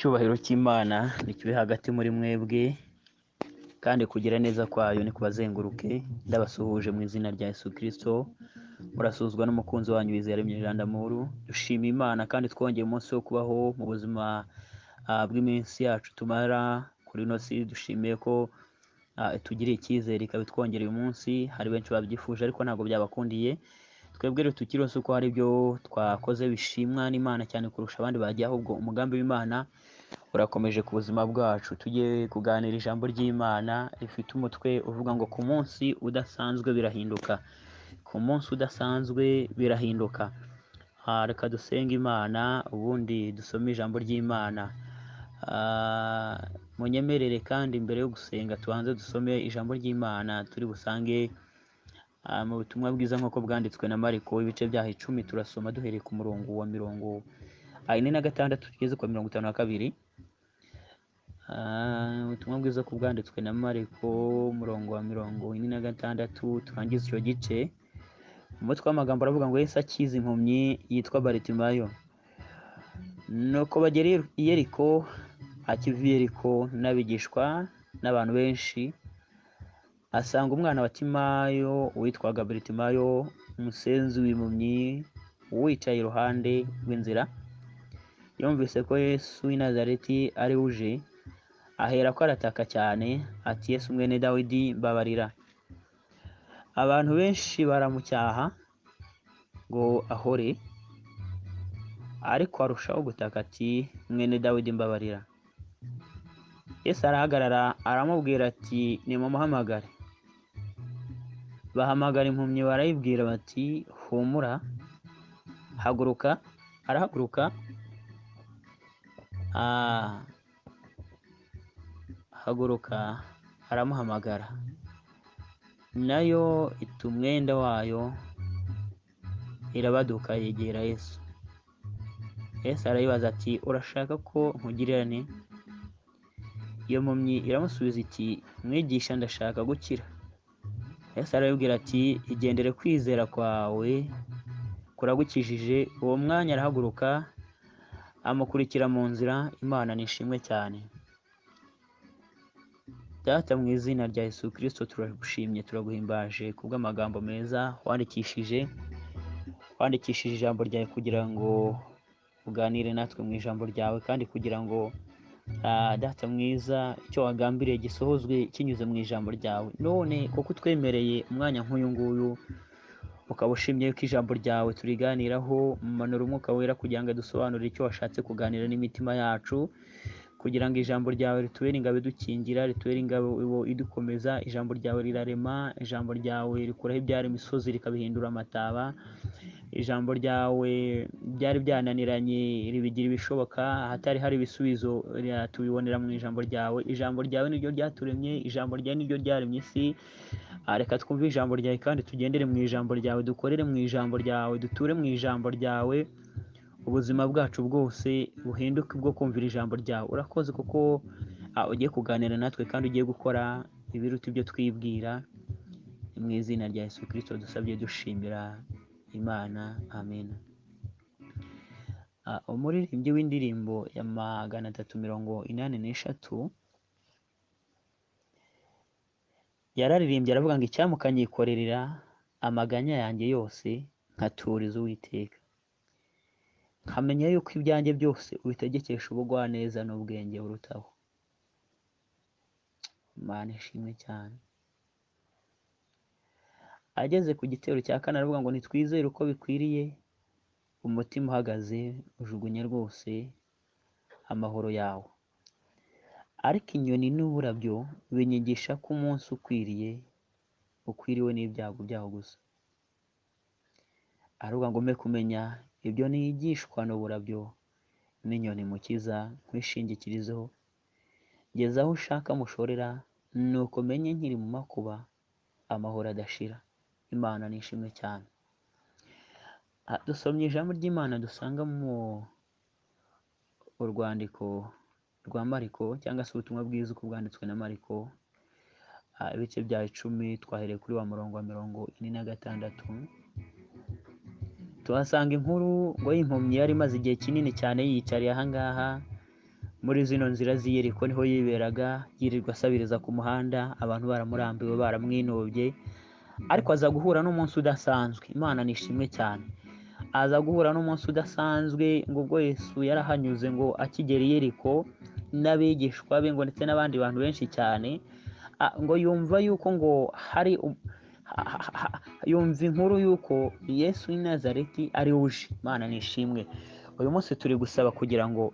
Icyubahiro cy'Imana nikibe hagati muri mwebwe, kandi kugira neza kwayo ni kubazenguruke. Ndabasuhuje mu izina rya Yesu Kristo. Murasuzwa n'umukunzi wanyu Biziyaremye Jean d'Amour. Dushima Imana kandi twongeye umunsi wo kubaho mu buzima bw'iminsi yacu tumara kuri ino si. Dushimiye ko tugiriye icyizere ikaba itwongereye umunsi. Hari benshi babyifuje ariko ntabwo byabakundiye. Twebwe rero tukirose uko hari ibyo twakoze bishimwa n'Imana cyane kurusha abandi bagiye, ahubwo umugambi w'Imana urakomeje ku buzima bwacu. Tugiye kuganira ijambo ry'Imana rifite umutwe uvuga ngo ku munsi udasanzwe birahinduka. Ku munsi udasanzwe birahinduka. Reka dusenge Imana ubundi dusome ijambo ry'Imana. Munyemerere kandi mbere yo gusenga tubanze dusome ijambo ry'Imana turi busange mu butumwa bwiza nk'uko bwanditswe na Mariko ibice byaho 10. Turasoma duhereye ku murongo wa 46 tugeze ku 52. Ubutumwa bwiza ko bwanditswe na Mariko umurongo wa 46 turangiza icyo gice. Umutwe w'amagambo aravuga ngo Yesu akiza impumyi yitwa Baritimayo. Nuko bagera i Yeriko, akiva i Yeriko n'abigishwa n'abantu benshi, asanga umwana wa Timayo witwaga Baritimayo, umusenzi w'impumyi, wicaye iruhande rw'inzira. Yumvise ko Yesu w'i Nazareti ari uje, ahera ko arataka cyane ati, Yesu mwene Dawidi mbabarira. Abantu benshi baramucyaha ngo ahore, ariko arushaho gutaka ati, mwene Dawidi mbabarira. Yesu arahagarara aramubwira ati, nimumuhamagare. Bahamagara impumyi barayibwira bati, humura, haguruka. Arahaguruka, aramuhamagara, nayo ita umwenda wayo irabaduka yegera Yesu. Yesu arayibaza ati, urashaka ko nkugirira nte? Iyo mpumyi iramusubiza iti, mwigisha, ndashaka gukira. Yesu arayibwira ati, igendere, kwizera kwawe kuragukijije. Uwo mwanya arahaguruka amukurikira mu nzira. Imana nishimwe cyane. Data, mu izina rya Yesu Kristo turagushimye, turaguhimbaje kubw'amagambo meza wandikishije ijambo ryawe kugira ngo uganire natwe mu ijambo ryawe, kandi kugira ngo Data mwiza icyo wagambiriye gisohozwe kinyuze mu ijambo ryawe. None kuko utwemereye umwanya nk'uyu nguyu, ukaba ushimye ko ijambo ryawe turiganiraho, manura umwuka wera kugira ngo dusobanurire icyo washatse kuganira n'imitima yacu, kugira ngo ijambo ryawe ritubere ingabo idukingira, ritubere ingabo idukomeza. Ijambo ryawe rirarema, ijambo ryawe rikuraho ibyari imisozi rikabihindura amataba. Ijambo ryawe byari byananiranye ribigira ibishoboka, ahatari hari ibisubizo tubibonera mu ijambo ryawe. Ijambo ryawe niryo ryaturemye, ijambo ryawe niryo ryaremye isi. Reka twumve ijambo ryawe kandi tugendere mu ijambo ryawe, dukorere mu ijambo ryawe, duture mu ijambo ryawe. Ubuzima bwacu bwose buhinduke bwo kumvira ijambo ryawe. Urakoze kuko ugiye kuganira natwe kandi ugiye gukora ibiruta ibyo twibwira. Mu izina rya Yesu Kristo dusabye dushimira Imana, amen. Umuririmbyi w'indirimbo ya 383 yararirimbye aravuga ngo icyamukanyikorera amaganya yanjye yose, nkaturiza Uwiteka, nkamenya yuko ibyanjye byose ubitegekesha ubugwaneza n'ubwenge burutaho. Imana ishimwe cyane. Ageze ku gitero cya 4 aravuga ngo nitwizere uko bikwiriye, umutima uhagaze ujugunye rwose amahoro yawo. Ariko inyoni n'uburabyo binyigisha ko umunsi ukwiriwe n'ibyago byawo gusa. Aravuga ngo mpe kumenya ibyo nigishwa n'uburabyo n'inyoni mukiza, nkwishingikirizeho, ngeze aho ushaka mushorera, nuko menye nkiri mu makuba amahoro adashira. Imana nishimwe cyane. Dusomye ijambo ry'Imana dusanga mu urwandiko rwa Mariko, cyangwa se ubutumwa bwiza uko bwanditswe na Mariko, ibice bya 10 twahereye kuri wa murongo wa 46. Tuhasanga inkuru ngo y'impumyi yari imaze igihe kinini cyane yiyicariye ahangaha, muri zino nzira z'i Yeriko niho yiberaga, yirirwa asabiriza ku muhanda, abantu baramurambiwe baramwinubye, ariko aza guhura n'umunsi udasanzwe. Imana nishimwe cyane. Aza guhura n'umunsi udasanzwe ngo ubwo Yesu yarahanyuze ngo akigera i Yeriko n'abigishwa be ngo ndetse n'abandi bantu benshi cyane, ngo yumva yuko ngo hari yumva inkuru yuko Yesu w'i Nazareti ari uje. Imana nishimwe. Uyu munsi turi gusaba kugira ngo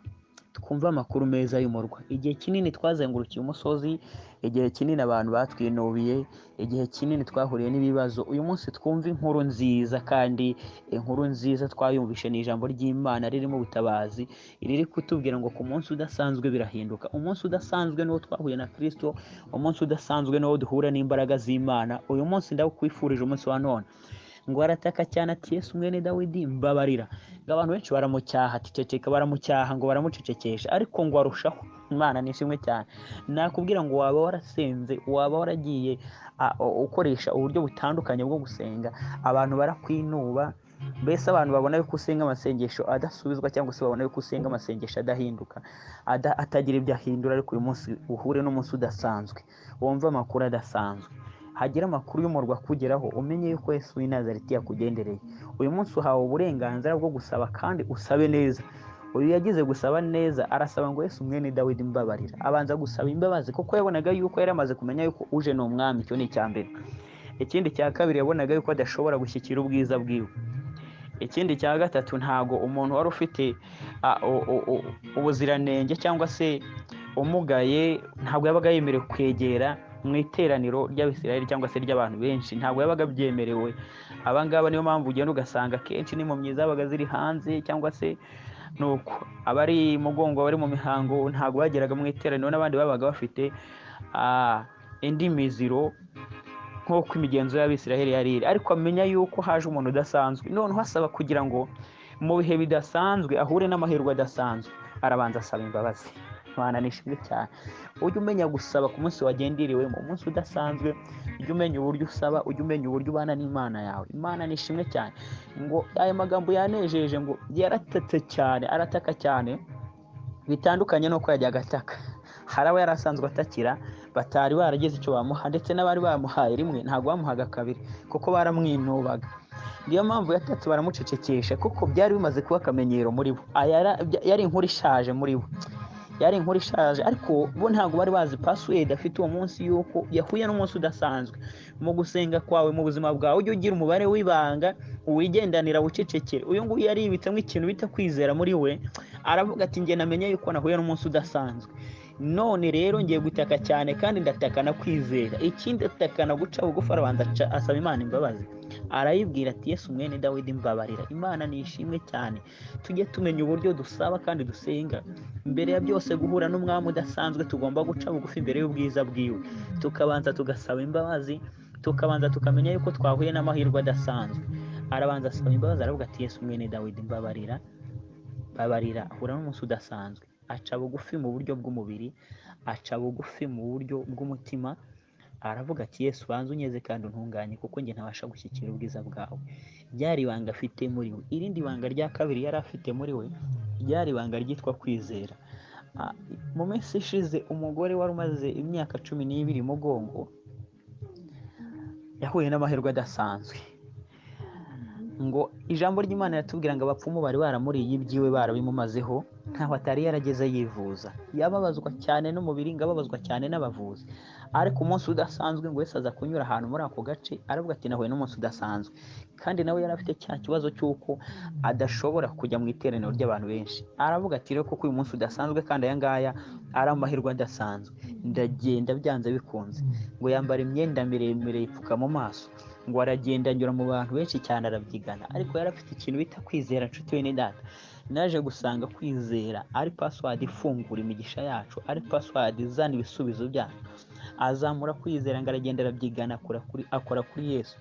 twumve amakuru meza y'umurwa. Igihe kinini twazengurukiye umusozi, igihe kinini abantu batwinubiye, igihe kinini twahuriye n'ibibazo. Uyu munsi twumve inkuru nziza, kandi inkuru nziza twayumvishe ni ijambo ry'Imana ririmo ubutabazi, riri kutubwira ngo ku munsi udasanzwe birahinduka. Umunsi udasanzwe niwo twahuye na Kristo, umunsi udasanzwe niwo duhura n'imbaraga z'Imana. Uyu munsi ndakwifurije umunsi wa none. Ngo arataka cyane ati, Yesu mwene Dawidi mbabarira. Ngo abantu benshi baramucyaha ati ceceka, baramucyaha ngo baramucecekesha, ariko ngo arushaho. Imana nishimwe cyane. Nakubwira ngo waba warasenze, waba waragiye ukoresha uburyo butandukanye bwo gusenga, abantu barakwinuba, mbese abantu babona yuko usenga amasengesho adasubizwa, cyangwa se babona yuko usenga amasengesho adahinduka, atagira ibyo ahindura. Ariko uyu munsi uhure n'umunsi udasanzwe, wumve amakuru adasanzwe, hagira amakuru y'umurwa kugeraho, umenye yuko Yesu w'i Nazareti yakugendereye. Uyu munsi uhawe uburenganzira bwo gusaba, kandi usabe neza. Uyu yagize gusaba neza, arasaba ngo Yesu mwene Dawidi mbabarira. Abanza gusaba imbabazi kuko yabonaga yuko yari amaze kumenya yuko uje ni umwami. Icyo ni icya mbere. Ikindi cya kabiri, yabonaga yuko adashobora gushyikira ubwiza bwiwe. Ikindi cya gatatu, ntago umuntu wari ufite ubuziranenge cyangwa se umugaye, ntabwo yabaga yemerewe kwegera mu iteraniro ry'Abisirayeli cyangwa se ry'abantu benshi, ntabwo yabaga byemerewe. Abangaba niyo mpamvu ugenda ugasanga kenshi n'impumyi zabaga ziri hanze, cyangwa se nuko abari mugongo bari mu mihango ntabwo bageraga mu iteraniro, n'abandi babaga bafite indi miziro nk'uko imigenzo y'Abisirayeli yari iri. Ariko amenya yuko haje umuntu udasanzwe, noneho asaba kugira ngo mu bihe bidasanzwe ahure n'amahirwe adasanzwe. Arabanza asaba imbabazi. Imana nishimwe cyane. Ujye umenya gusaba ku munsi wagenderiwemo, umunsi udasanzwe. Ujye umenya uburyo usaba, ujye umenya uburyo ubana n'Imana yawe. Imana nishimwe cyane. Ngo aya magambo yanejeje, ngo yaratatse cyane, arataka cyane, bitandukanye n'uko yajyaga ataka. Hari abo yari asanzwe atakira batari barageze icyo bamuha, ndetse n'abari bamuhaye rimwe ntabwo bamuhaga kabiri kuko baramwinubaga. Niyo mpamvu yatatse baramucecekesha, kuko byari bimaze kuba akamenyero muri bo. Yari inkuru ishaje muri bo, yari inkuru ishaje, ariko bo ntabwo bari bazi password afite uwo munsi, yuko yahuye n'umunsi udasanzwe. Mu gusenga kwawe, mu buzima bwawe, ujye ugira umubare w'ibanga uwigendanira, ucecekere. Uyu nguyu yari yibitsemo ikintu bita kwizera muri we. Aravuga ati, njye namenye yuko nahuye n'umunsi udasanzwe, none rero ngiye gutaka cyane, kandi ndataka na kwizera. Ikindi ataka na guca bugufi, arabanza asaba Imana imbabazi. Arayibwira ati, Yesu mwene Dawidi mbabarira. Imana nishimwe cyane. Tujye tumenya uburyo dusaba kandi dusenga. Mbere ya byose, guhura n'umwami udasanzwe, tugomba guca bugufi imbere y'ubwiza bwiwe, tukabanza tugasaba imbabazi, tukabanza tukamenya yuko twahuye n'amahirwe adasanzwe. Arabanza asaba imbabazi, aravuga ati, Yesu mwene Dawidi mbabarira, mbabarira. Ahura n'umunsi udasanzwe, aca bugufi mu buryo bw'umubiri, aca bugufi mu buryo bw'umutima. Aravuga ati, Yesu banza unyeze kandi untunganye, kuko njye ntabasha gushyikira ubwiza bwawe. Ryari ibanga afite muri we. Irindi banga rya kabiri yari afite muri we, ryari ibanga ryitwa kwizera. Mu minsi ishize, umugore wari umaze imyaka 12 mugongo yahuye n'amahirwe adasanzwe. Ngo ijambo ry'Imana yatubwira ngo abapfumu bari baramuriye ibyiwe, barabimumazeho, ntaho atari yarageze yivuza. Yababazwa cyane n'umubiri, ngo ababazwa cyane n'abavuzi. Ariko umunsi udasanzwe, ngo Yesu aza kunyura ahantu muri ako gace, aravuga ati, nahuye n'umunsi udasanzwe. Kandi nawe yari afite cya kibazo cy'uko adashobora kujya mu iteraniro ry'abantu benshi. Aravuga ati, rero kuko uyu munsi udasanzwe kandi aya ngaya ari amahirwe adasanzwe, ndagenda byanze bikunze. Ngo yambara imyenda miremire yipfuka mu maso, ngo aragenda anyura mu bantu benshi cyane, arabyigana. Ariko yari afite ikintu bita kwizera. Nshuti we ni data, naje gusanga kwizera ari password ifungura imigisha yacu, ari password izana ibisubizo byacu. Azamura kwizera, ngo aragenda arabyigana, akora kuri Yesu.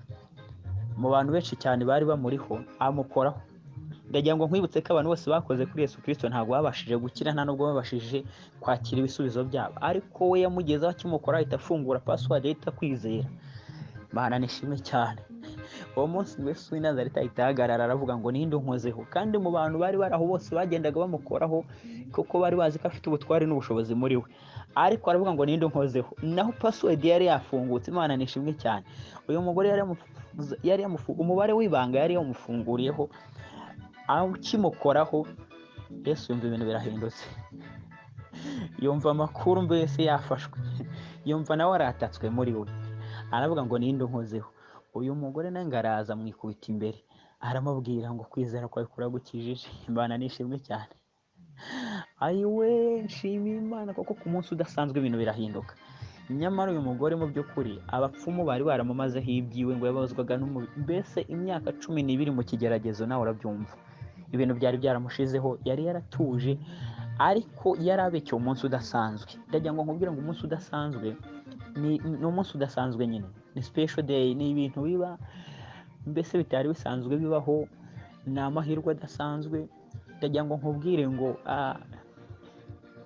Mu bantu benshi cyane bari bamuriho, amukoraho. Ndagira ngo nkwibutse ko abantu bose bakoze kuri Yesu Kristo ntabwo babashije gukira, nta nubwo babashije kwakira ibisubizo byabo, ariko we yamugezeho, akimukora ahita afungura password yita kwizera. Imana nishimwe cyane. uwo munsi ngo Yesu w'i Nazareti ahita ahagarara aravuga ngo ninde unkozeho, kandi mu bantu bari baraho bose bagendaga bamukoraho kuko bari bazi ko afite ubutware n'ubushobozi muri we, ariko aravuga ngo ninde unkozeho. Naho password yari yafungutse, Imana nishimwe cyane. Uyu mugore yari umubare w'ibanga yari yamufunguriyeho, akimukoraho Yesu yumva ibintu birahindutse, yumva amakuru mbese yafashwe, yumva nawe aratatswe muri we, aravuga ngo ninde unkozeho. Uyu mugore nawe ngaraza amwikubita imbere, aramubwira ngo kwizera kwawe kuragukijije. Imana nishimwe cyane. Ayiwe, nshimiye Imana kuko ku munsi udasanzwe ibintu birahinduka. Nyamara uyu mugore mu by'ukuri abapfumu bari baramumazeho ibyiwe, ngo yabazwaga mbese imyaka 12 mu kigeragezo, nawe urabyumva. Ibintu byari byaramushizeho, yari yaratuje, ariko yari abekeye umunsi udasanzwe. Ndagira ngo nkubwire ngo umunsi udasanzwe ni umunsi udasanzwe nyine, ni special day, ni ibintu biba mbese bitari bisanzwe bibaho, ni amahirwe adasanzwe. Ndagira ngo nkubwire ngo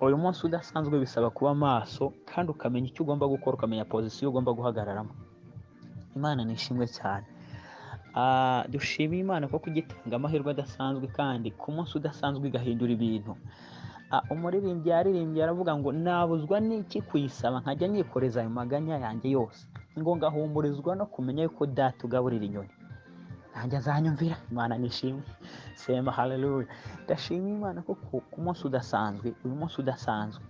uyu munsi udasanzwe bisaba kuba maso, kandi ukamenya icyo ugomba gukora, ukamenya position ugomba guhagararamo. Imana nishimwe cyane. Dushimiye Imana kuko igitanga amahirwe adasanzwe, kandi ku munsi udasanzwe igahindura ibintu. Umuririmbyi yaririmbye aravuga ngo nabuzwa n'iki kuyisaba, nkajya nyikoreza ayo maganya yanjye yose, ngo ngahumurizwa no kumenya yuko data ugaburira inyoni, nanjye azanyumvira. Imana nishimwe, sema haleluya. Ndashimiye Imana kuko ku munsi udasanzwe, uyu munsi udasanzwe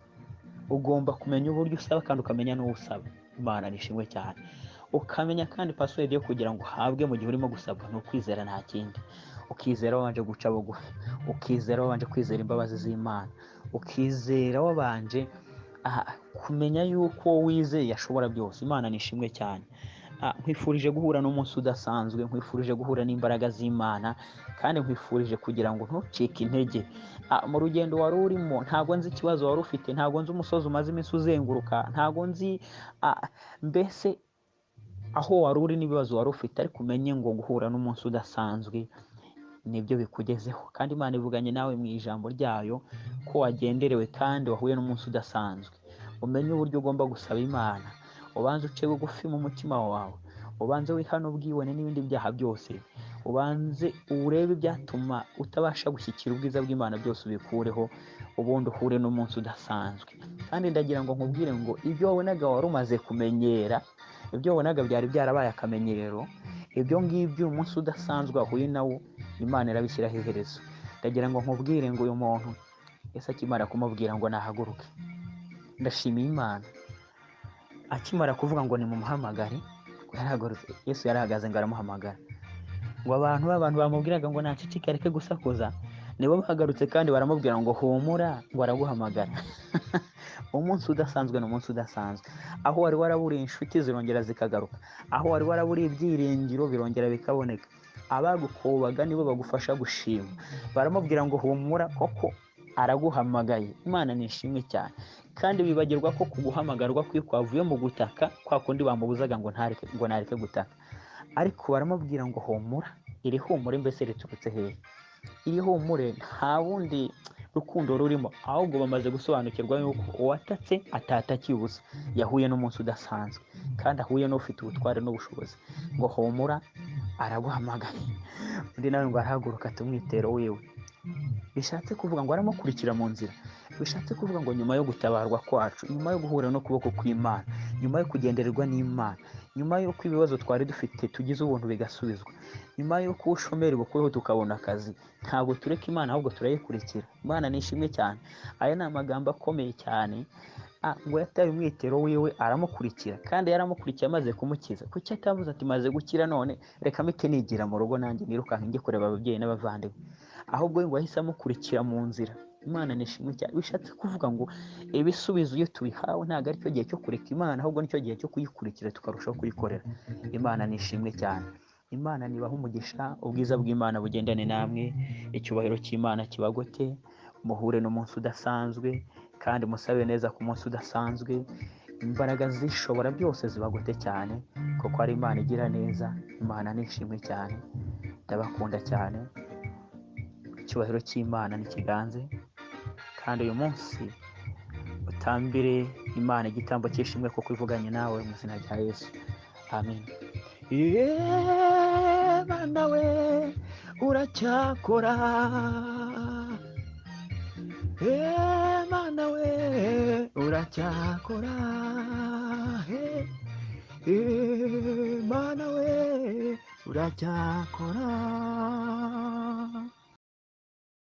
ugomba kumenya uburyo usaba, kandi ukamenya n'uwo usaba. Imana nishimwe cyane. Ukamenya kandi password yo kugira ngo uhabwe mu gihe urimo gusabwa, ni ukwizera, nta kindi. Ukizera wabanje guca bugufi, ukizera wabanje kwizera imbabazi z'Imana, ukizera wabanje kumenya yuko wizeye ashobora byose. Imana nishimwe cyane. Nkwifurije guhura n'umunsi udasanzwe, nkwifurije guhura n'imbaraga z'Imana, kandi nkwifurije kugira ngo ntucike intege mu rugendo wari urimo. Ntabwo nzi ikibazo wari ufite, ntabwo nzi umusozi umaze iminsi uzenguruka, ntabwo nzi mbese aho wari uri n'ibibazo wari ufite, ariko umenye ngo guhura n'umunsi udasanzwe nibyo bikugezeho. Kandi Imana ivuganye nawe mu ijambo ryayo ko wagenderewe kandi wahuye n'umunsi udasanzwe. Umenye uburyo ugomba gusaba Imana, ubanze uce bugufi mu mutima wawe, ubanze wihane ubwibone n'ibindi byaha byose, ubanze urebe ibyatuma utabasha gushyikira ubwiza bw'Imana, byose ubikureho, ubundi uhure n'umunsi udasanzwe. Kandi ndagira ngo nkubwire ngo ibyo wabonaga wari umaze kumenyera, ibyo wabonaga byari byarabaye akamenyero, ibyo ngibyo uyu munsi udasanzwe wahuye nawo, Imana irabishyiraho iherezo. Ndagira ngo nkubwire ngo uyu muntu Yesu akimara kumubwira ngo nahaguruke, ndashimiye Imana, akimara kuvuga ngo ni mumuhamagare, yarahagurutse. Yesu yarahagaze ngo aramuhamagara, ngo abantu bamubwiraga ngo nacecike areke gusakuza, nibo bahagarutse kandi baramubwira ngo humura, ngo araguhamagara. Umunsi udasanzwe ni umunsi udasanzwe. Aho wari waraburiye inshuti zirongera zikagaruka, aho wari waraburiye ibyiringiro birongera bikaboneka. Abagukobaga nibo bagufasha gushima, baramubwira ngo humura koko araguhamagaye. Imana nishimwe cyane. Kandi bibagirwa ko kuguhamagarwa kwavuye mu gutaka, kwa kundi bamubuzaga ngo nareke gutaka, ariko baramubwira ngo humura. Iri humure mbese riturutse hehe? Iri humure nta wundi rukundo rurimo, ahubwo bamaze gusobanukirwa yuko uwatatse atatakiye ubusa, yahuye n'umunsi udasanzwe, kandi ahuye n'ufite ubutware n'ubushobozi. Ngo humura araguhamagaye. Undi nawe ngo arahaguruka tumwitero wiwe. Bishatse kuvuga ngo aramukurikira mu nzira, bishatse kuvuga ngo nyuma yo gutabarwa kwacu, nyuma yo guhura no kuboko kw'Imana, nyuma yo kugendererwa n'Imana, nyuma y'uko ibibazo twari dufite tugize ubuntu bigasubizwa, nyuma y'uko ubushomeri bukuweho tukabona akazi, ntabwo tureka Imana, ahubwo turayikurikira. Imana nishimwe cyane. Aya ni amagambo akomeye cyane. Ngo yataye umwitero wiwe aramukurikira, kandi yaramukurikiye amaze kumukiza. Kuki atavuze ati maze gukira none reka mpite nigira mu rugo nanjye nirukanka njye kureba ababyeyi n'abavandimwe? Ahubwo ngo yahise amukurikira mu nzira. Imana nishimwe cyane. Bishatse kuvuga ngo ibisubizo iyo tubihawe ntabwo ari cyo gihe cyo kureka Imana, ahubwo nicyo gihe cyo kuyikurikira tukarushaho kuyikorera. Imana nishimwe cyane. Imana nibaha umugisha, ubwiza bw'Imana bugendane namwe, icyubahiro cy'Imana kibagote, muhure n'umunsi udasanzwe, kandi musabe neza ku munsi udasanzwe. Imbaraga zishobora byose zibagote cyane, kuko ari Imana igira neza. Imana nishimwe cyane. Ndabakunda cyane. Icyubahiro cy'Imana nikiganze, kandi uyu munsi utambire Imana igitambo cy'ishimwe kuko ivuganye nawe mu izina rya Yesu. Amen. Mana we uracyakora, Mana we uracyakora, Mana we uracyakora.